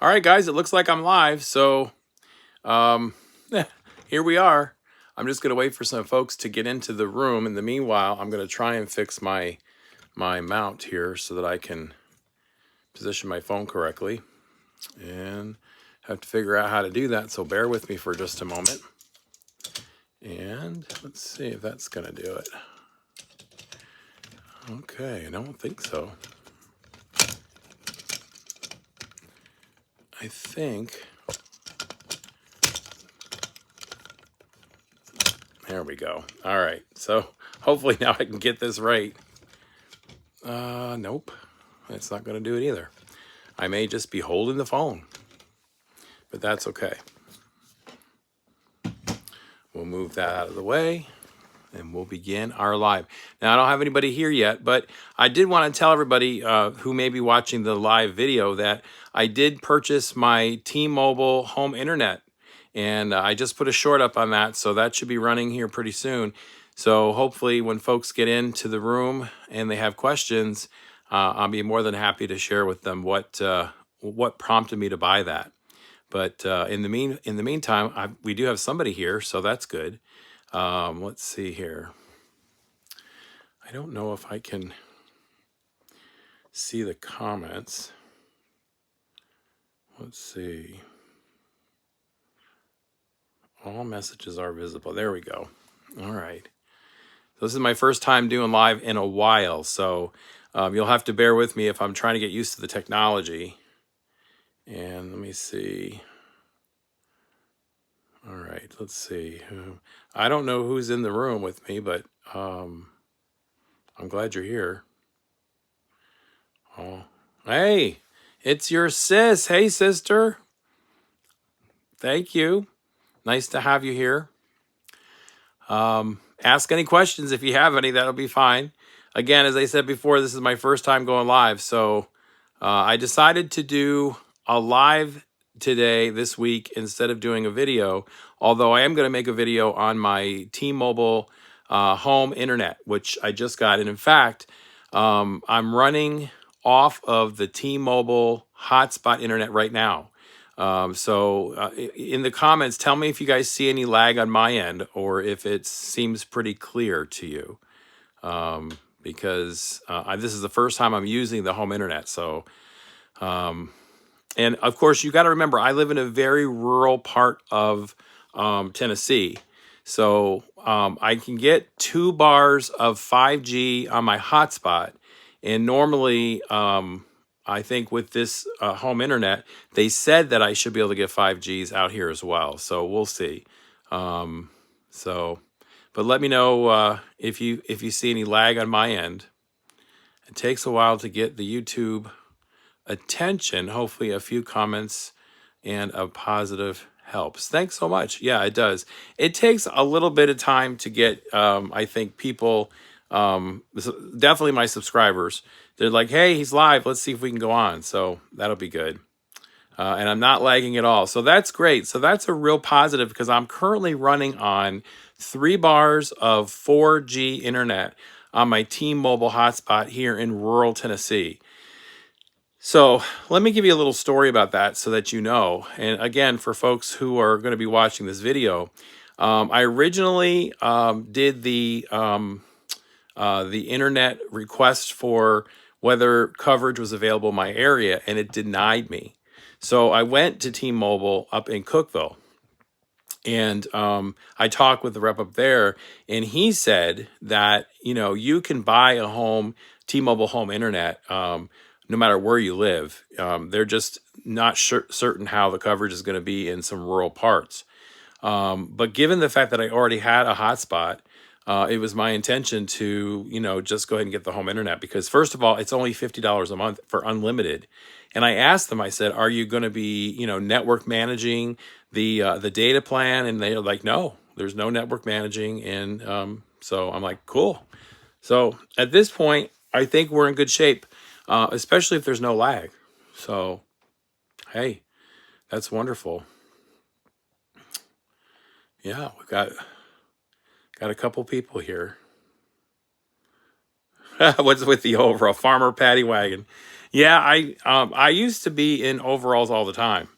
All right, guys, it looks like I'm live. So yeah, here we are. I'm just going to wait for some folks to get into the room. In the meanwhile, I'm going to try and fix my mount here so that I can position my phone correctly. And have to figure out how to do that. So bear with me for just a moment. And let's see if that's going to do it. Okay, I don't think so. I think... There we go. All right. So hopefully now I can get this right. Nope. It's not going to do it either. I may just be holding the phone, but that's okay. We'll move that out of the way and we'll begin our live. Now, I don't have anybody here yet, but I did want to tell everybody who may be watching the live video that I did purchase my T-Mobile home internet. And I just put a short up on that, so that should be running here pretty soon. So hopefully when folks get into the room and they have questions, I'll be more than happy to share with them what prompted me to buy that. But in the meantime, we do have somebody here, so that's good. Let's see here. I don't know if I can see the comments. Let's see. All messages are visible. There we go. All right. This is my first time doing live in a while, so you'll have to bear with me if I'm trying to get used to the technology. And let me see. All right, let's see. I don't know who's in the room with me, but I'm glad you're here. Oh, hey, it's your sis. Hey, sister. Thank you. Nice to have you here. Ask any questions if you have any. That'll be fine. Again, as I said before, this is my first time going live, so I decided to do a live today, this week, instead of doing a video, although I am going to make a video on my T-Mobile home internet, which I just got. And in fact, I'm running off of the T-Mobile hotspot internet right now. So in the comments, tell me if you guys see any lag on my end or if it seems pretty clear to you. Because this is the first time I'm using the home internet. So, and of course, you got to remember, I live in a very rural part of Tennessee. So I can get 2 bars of 5G on my hotspot. And normally, I think with this home internet, they said that I should be able to get 5Gs out here as well. So we'll see. But let me know if you see any lag on my end. It takes a while to get the YouTube attention. Hopefully a few comments and a positive helps. Thanks so much. Yeah, it does. It takes a little bit of time to get, I think, people, definitely my subscribers. They're like, hey, he's live. Let's see if we can go on. So that'll be good. And I'm not lagging at all. So that's great. So that's a real positive because I'm currently running on 3 bars of 4G internet on my T-Mobile hotspot here in rural Tennessee. So let me give you a little story about that so that you know. And again, for folks who are going to be watching this video, I originally did the internet request for whether coverage was available in my area, and it denied me. So I went to T-Mobile up in Cookeville, and I talked with the rep up there, and he said that, you know, you can buy a home T-Mobile home internet no matter where you live. They're just not certain how the coverage is going to be in some rural parts. But given the fact that I already had a hotspot, it was my intention to, you know, just go ahead and get the home internet because first of all, it's only $50 a month for unlimited. And I asked them, I said, are you going to be, you know, network managing the data plan? And they're like, no, there's no network managing. And so I'm like, cool. So at this point, I think we're in good shape, especially if there's no lag. So, hey, that's wonderful. Yeah, we've got a couple people here. What's with the overall farmer Paddy Wagon? Yeah, I used to be in overalls all the time,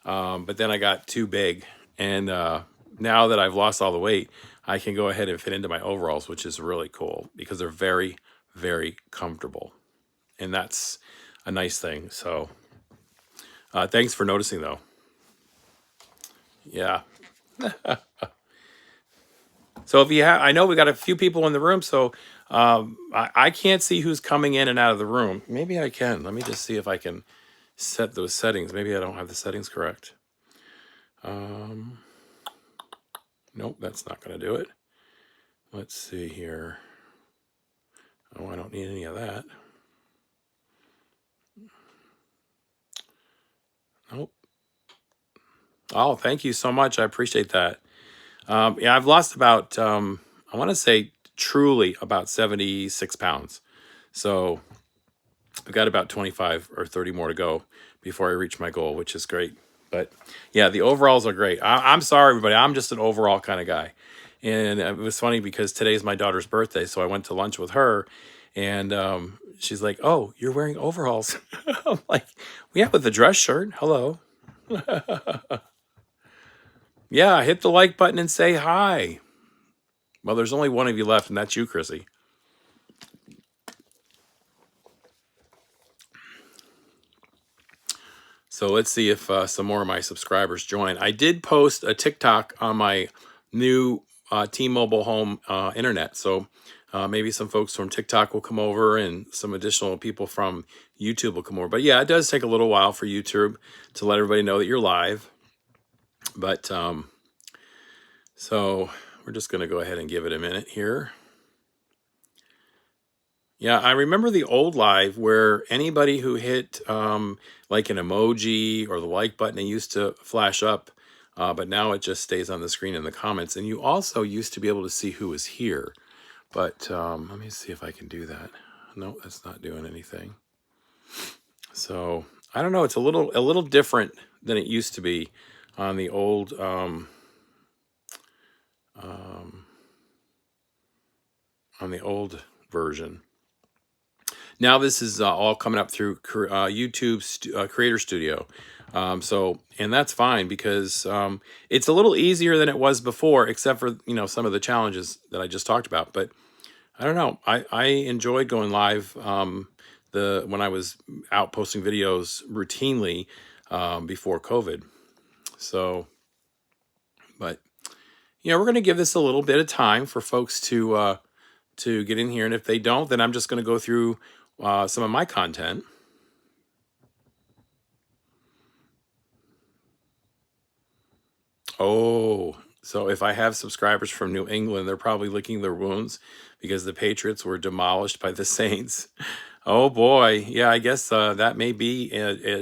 but then I got too big, and now that I've lost all the weight, I can go ahead and fit into my overalls, which is really cool because they're very, very comfortable, and that's a nice thing. So, thanks for noticing, though. Yeah. So if you have, I know we got a few people in the room, so I can't see who's coming in and out of the room. Maybe I can. Let me just see if I can set those settings. Maybe I don't have the settings correct. Nope, that's not going to do it. Let's see here. Oh, I don't need any of that. Nope. Oh, thank you so much. I appreciate that. Yeah, I've lost about, I want to say truly about 76 pounds. So I've got about 25 or 30 more to go before I reach my goal, which is great. But yeah, the overalls are great. I'm sorry, everybody. I'm just an overall kind of guy. And it was funny because today's my daughter's birthday. So I went to lunch with her and she's like, "Oh, you're wearing overalls." I'm like, "Yeah, with the dress shirt. Hello." Yeah, hit the like button and say hi. Well, there's only one of you left, and that's you, Chrissy. So let's see if some more of my subscribers join. I did post a TikTok on my new T-Mobile home internet. So maybe some folks from TikTok will come over and some additional people from YouTube will come over. But yeah, it does take a little while for YouTube to let everybody know that you're live. But so we're just going to go ahead and give it a minute here. Yeah, I remember the old live where anybody who hit like an emoji or the like button, it used to flash up, but now it just stays on the screen in the comments. And you also used to be able to see who was here. But let me see if I can do that. No, that's not doing anything. So I don't know. It's a little different than it used to be on the old version. Now this is all coming up through YouTube Creator Studio. And that's fine because it's a little easier than it was before, except for, some of the challenges that I just talked about. But I don't know. I enjoyed going live when I was out posting videos routinely before COVID. So, but, we're going to give this a little bit of time for folks to get in here. And if they don't, then I'm just going to go through some of my content. Oh, so if I have subscribers from New England, they're probably licking their wounds because the Patriots were demolished by the Saints. Oh boy, yeah, I guess that may be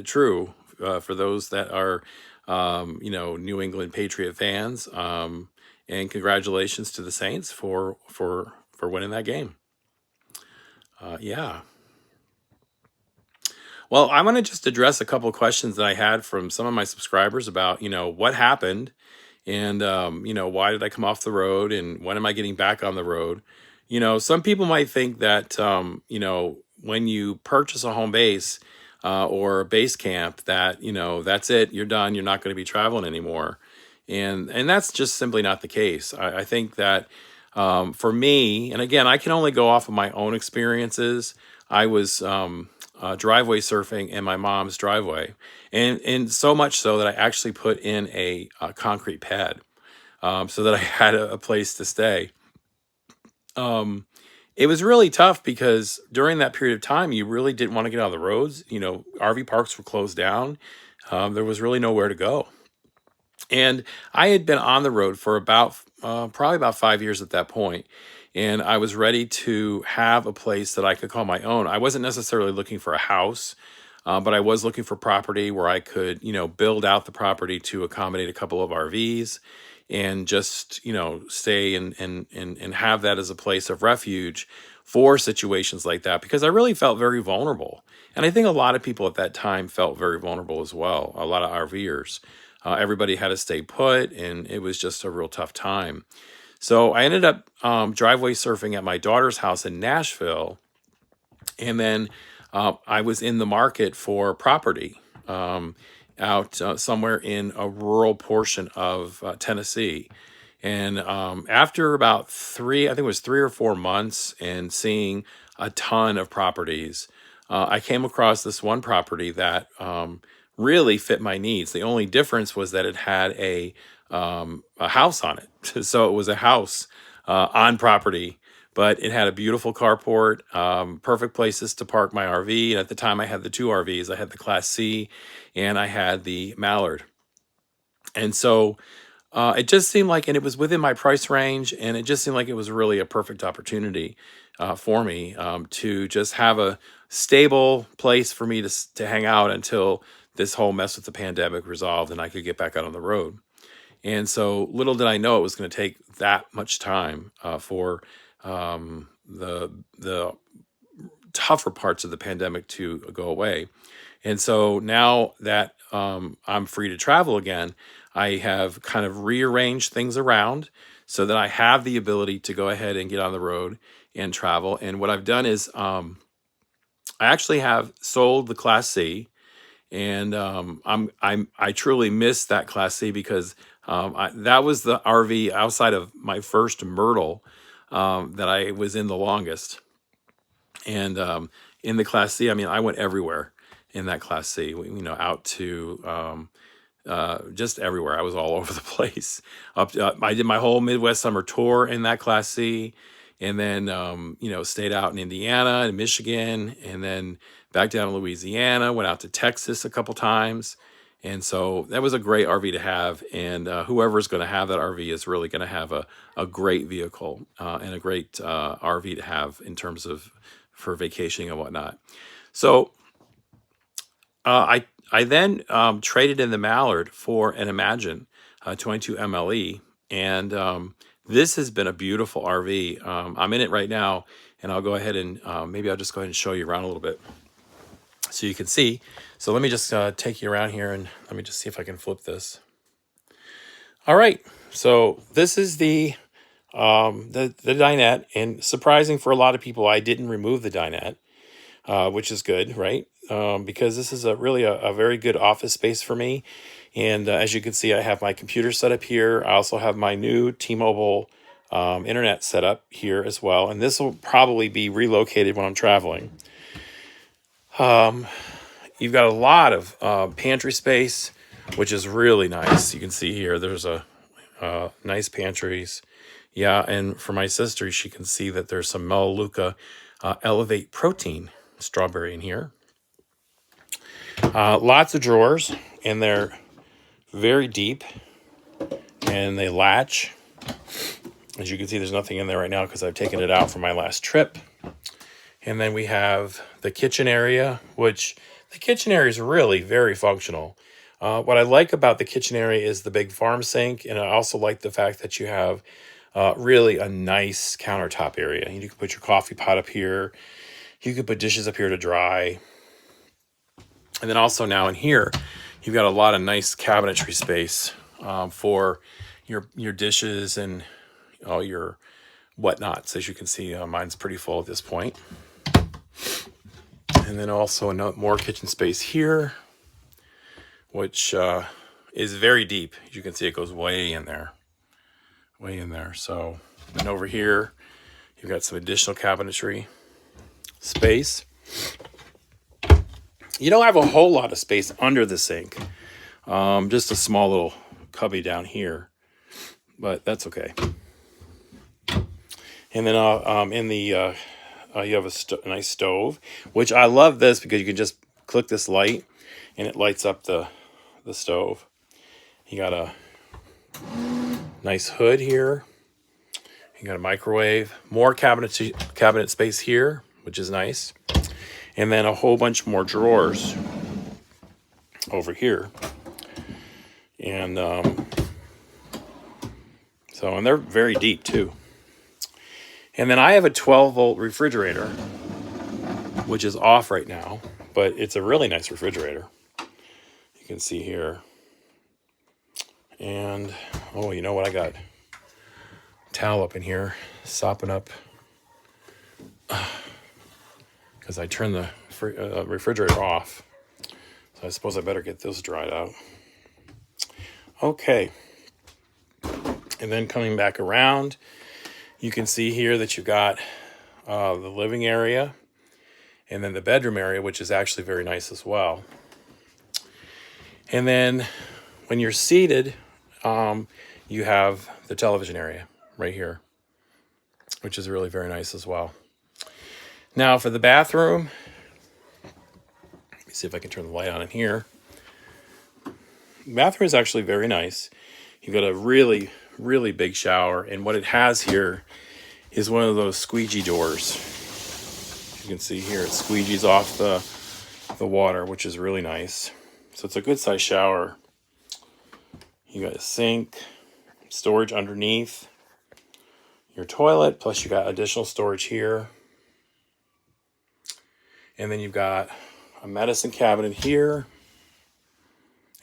true for those that are, New England Patriot fans. And congratulations to the Saints for winning that game. Yeah. Well, I'm going to just address a couple of questions that I had from some of my subscribers about, what happened and, why did I come off the road and when am I getting back on the road? Some people might think that, when you purchase a home base or a base camp that, that's it, you're done, you're not going to be traveling anymore. And that's just simply not the case. I think that for me, and again, I can only go off of my own experiences. I was driveway surfing in my mom's driveway, and so much so that I actually put in a concrete pad so that I had a place to stay. It was really tough because during that period of time, you really didn't want to get on the roads. RV parks were closed down. There was really nowhere to go. And I had been on the road for probably about 5 years at that point, and I was ready to have a place that I could call my own. I wasn't necessarily looking for a house, but I was looking for property where I could, build out the property to accommodate a couple of RVs and just, stay and have that as a place of refuge for situations like that because I really felt very vulnerable. And I think a lot of people at that time felt very vulnerable as well, a lot of RVers. Everybody had to stay put, and it was just a real tough time. So I ended up driveway surfing at my daughter's house in Nashville. And then I was in the market for property out somewhere in a rural portion of Tennessee. And after about I think it was 3 or 4 months, and seeing a ton of properties, I came across this one property that really fit my needs. The only difference was that it had a house on it. So it was a house on property, but it had a beautiful carport, perfect places to park my RV. And at the time, I had the two RVs. I had the Class C and I had the Mallard. And so it just seemed like, and it was within my price range, and it just seemed like it was really a perfect opportunity for me to just have a stable place for me to hang out until this whole mess with the pandemic resolved and I could get back out on the road. And so little did I know it was going to take that much time for the tougher parts of the pandemic to go away. And so now that I'm free to travel again, I have kind of rearranged things around so that I have the ability to go ahead and get on the road and travel. And what I've done is I actually have sold the Class C, and I truly miss that Class C because that was the RV outside of my first Myrtle that I was in the longest. And in the Class C, I mean, I went everywhere in that Class C. Out to just everywhere. I was all over the place. I did my whole Midwest summer tour in that Class C, and then stayed out in Indiana and Michigan, and then back down to Louisiana. Went out to Texas a couple times, and so that was a great RV to have. And whoever's going to have that RV is really going to have a great vehicle and a great RV to have in terms of for vacationing and whatnot. So I then traded in the Mallard for an Imagine 22 MLE, and this has been a beautiful RV. I'm in it right now, and I'll go ahead and maybe I'll just go ahead and show you around a little bit so you can see. So let me just take you around here, and let me just see if I can flip this. All right, so this is the dinette, and surprising for a lot of people, I didn't remove the dinette, which is good, right? Because this is really a very good office space for me. And as you can see, I have my computer set up here. I also have my new T-Mobile internet set up here as well. And this will probably be relocated when I'm traveling. You've got a lot of pantry space, which is really nice. You can see here, there's a nice pantries. Yeah, and for my sister, she can see that there's some Melaleuca Elevate Protein strawberry in here. Lots of drawers, and they're very deep, and they latch. As you can see, there's nothing in there right now because I've taken it out for my last trip. And then we have the kitchen area, which the kitchen area is really very functional. What I like about the kitchen area is the big farm sink, and I also like the fact that you have really a nice countertop area. You can put your coffee pot up here. You could put dishes up here to dry. And then also now in here, you've got a lot of nice cabinetry space for your dishes and all your whatnots. As you can see, mine's pretty full at this point. And then also more kitchen space here, which is very deep. As you can see, it goes way in there. So then over here, you've got some additional cabinetry space. You don't have a whole lot of space under the sink. Just a small little cubby down here, but that's okay. And then in the you have a nice stove, which I love this because you can just click this light and it lights up the stove. You got a nice hood here. You got a microwave, more cabinet space here, which is nice. And then a whole bunch more drawers over here. And and they're very deep too. And then I have a 12-volt refrigerator, which is off right now, but it's a really nice refrigerator. You can see here. And, oh, you know what? I got towel up in here, sopping up. Got because I turned the refrigerator off. So I suppose I better get this dried out. Okay. And then coming back around, you can see here that you've got the living area and then the bedroom area, which is actually very nice as well. And then when you're seated, you have the television area right here, which is really very nice as well. Now for the bathroom, let me see if I can turn the light on in here. The bathroom is actually very nice. You've got a really, really big shower, and what it has here is one of those squeegee doors. You can see here it squeegees off the water, which is really nice. So it's a good size shower. You got a sink, storage underneath your toilet, plus you got additional storage here. And then you've got a medicine cabinet here,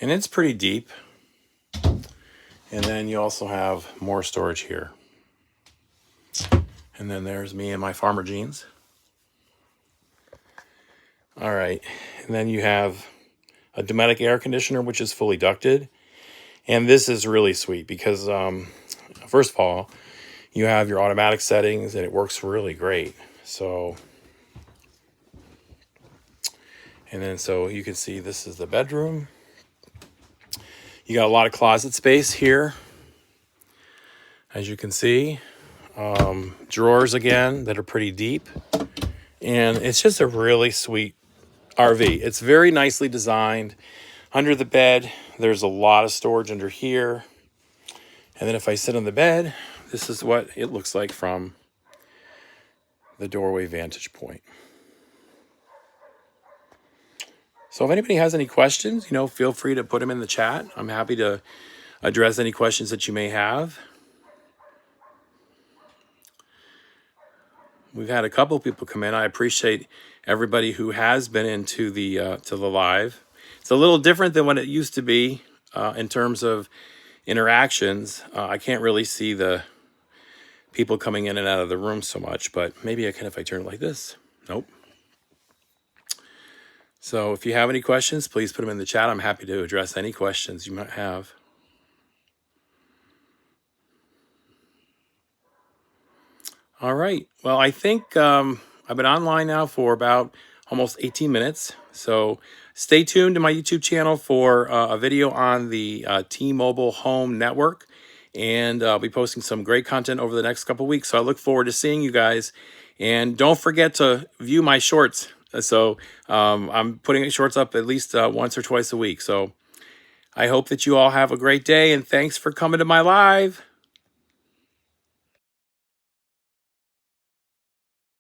and it's pretty deep. And then you also have more storage here. And then there's me and my farmer jeans. All right, and then you have a Dometic air conditioner, which is fully ducted. And this is really sweet because, first of all, you have your automatic settings and it works really great. So, and then so you can see this is the bedroom. You got a lot of closet space here, as you can see. Drawers again that are pretty deep. And it's just a really sweet RV. It's very nicely designed. Under the bed, there's a lot of storage under here. And then if I sit on the bed, this is what it looks like from the doorway vantage point. So if anybody has any questions, feel free to put them in the chat. I'm happy to address any questions that you may have. We've had a couple of people come in. I appreciate everybody who has been into the live. It's a little different than what it used to be in terms of interactions. I can't really see the people coming in and out of the room so much, but maybe I can if I turn it like this. Nope. So if you have any questions, please put them in the chat. I'm happy to address any questions you might have. All right. Well, I think I've been online now for about almost 18 minutes. So stay tuned to my YouTube channel for a video on the T-Mobile Home Network. And I'll be posting some great content over the next couple weeks. So I look forward to seeing you guys. And don't forget to view my shorts. So I'm putting shorts up at least once or twice a week. So I hope that you all have a great day. And thanks for coming to my live.